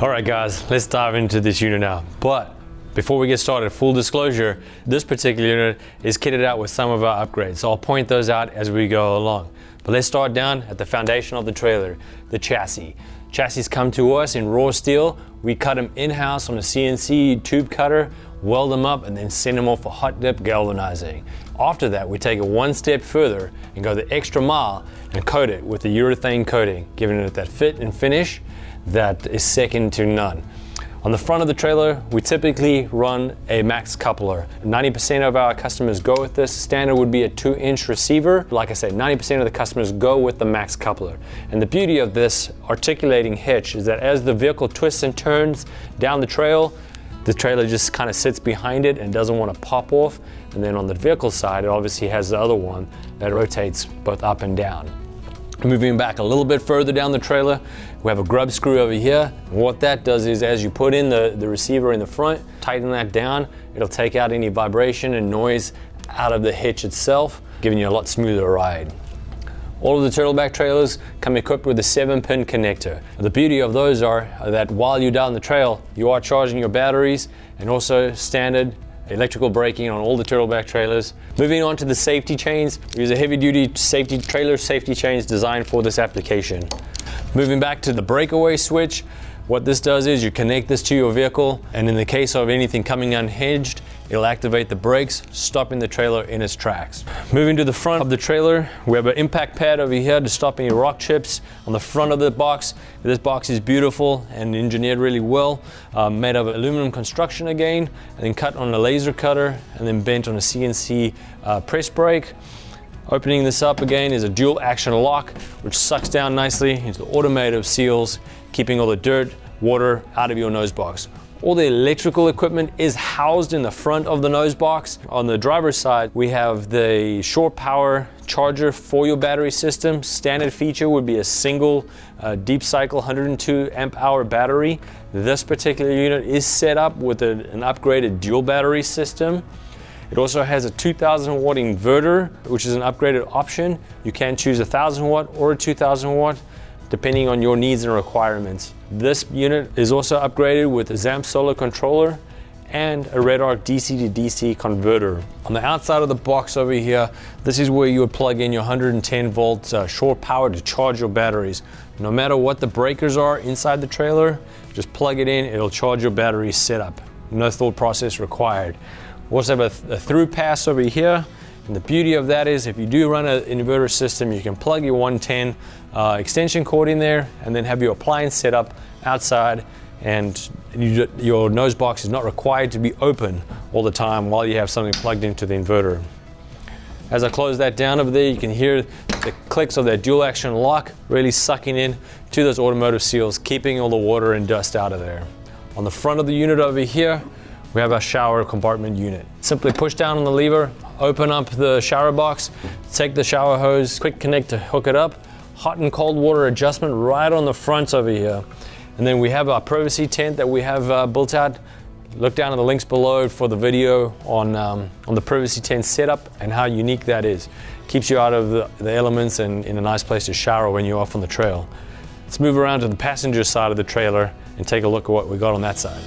All right guys, let's dive into this unit now. But before we get started, full disclosure, this particular unit is kitted out with some of our upgrades. So I'll point those out as we go along. But let's start down at the foundation of the trailer, the chassis. Chassis come to us in raw steel. We cut them in-house on a CNC tube cutter, weld them up, and then send them off for hot dip galvanizing. After that, we take it one step further and go the extra mile and coat it with the urethane coating, giving it that fit and finish that is second to none. On the front of the trailer, we typically run a max coupler. 90% of our customers go with this. Standard would be a 2-inch receiver. Like I said, 90% of the customers go with the max coupler. And the beauty of this articulating hitch is that as the vehicle twists and turns down the trailer just kind of sits behind it and doesn't want to pop off. And then on the vehicle side, it obviously has the other one that rotates both up and down. Moving back a little bit further down the trailer, we have a grub screw over here. And what that does is as you put in the receiver in the front, tighten that down, it'll take out any vibration and noise out of the hitch itself, giving you a lot smoother ride. All of the Turtleback trailers come equipped with a 7-pin connector. The beauty of those are that while you're down the trail, you are charging your batteries, and also standard electrical braking on all the Turtleback trailers. Moving on to the safety chains, we use a heavy-duty trailer safety chains designed for this application. Moving back to the breakaway switch, what this does is you connect this to your vehicle, and in the case of anything coming unhinged, it'll activate the brakes, stopping the trailer in its tracks. Moving to the front of the trailer, we have an impact pad over here to stop any rock chips on the front of the box. This box is beautiful and engineered really well, made of aluminum construction again, and then cut on a laser cutter, and then bent on a CNC press brake. Opening this up again is a dual action lock, which sucks down nicely into the automated seals, keeping all the dirt, water out of your nose box. All the electrical equipment is housed in the front of the nose box. On the driver's side, we have the shore power charger for your battery system. Standard feature would be a single deep cycle 102 amp hour battery. This particular unit is set up with an upgraded dual battery system. It also has a 2000 watt inverter, which is an upgraded option. You can choose a 1000 watt or a 2000 watt, depending on your needs and requirements. This unit is also upgraded with a ZAMP solar controller and a Red Arc DC to DC converter. On the outside of the box over here, this is where you would plug in your 110 volt shore power to charge your batteries. No matter what the breakers are inside the trailer, just plug it in, it'll charge your battery setup. No thought process required. We also have a through pass over here. And the beauty of that is if you do run an inverter system, you can plug your 110 extension cord in there and then have your appliance set up outside, and your nose box is not required to be open all the time while you have something plugged into the inverter. As I close that down over there, you can hear the clicks of that dual action lock really sucking in to those automotive seals, keeping all the water and dust out of there. On the front of the unit over here, we have our shower compartment unit. Simply push down on the lever, open up the shower box, take the shower hose, quick connect to hook it up, hot and cold water adjustment right on the front over here. And then we have our privacy tent that we have built out. Look down at the links below for the video on the privacy tent setup and how unique that is. Keeps you out of the elements and in a nice place to shower when you're off on the trail. Let's move around to the passenger side of the trailer and take a look at what we got on that side.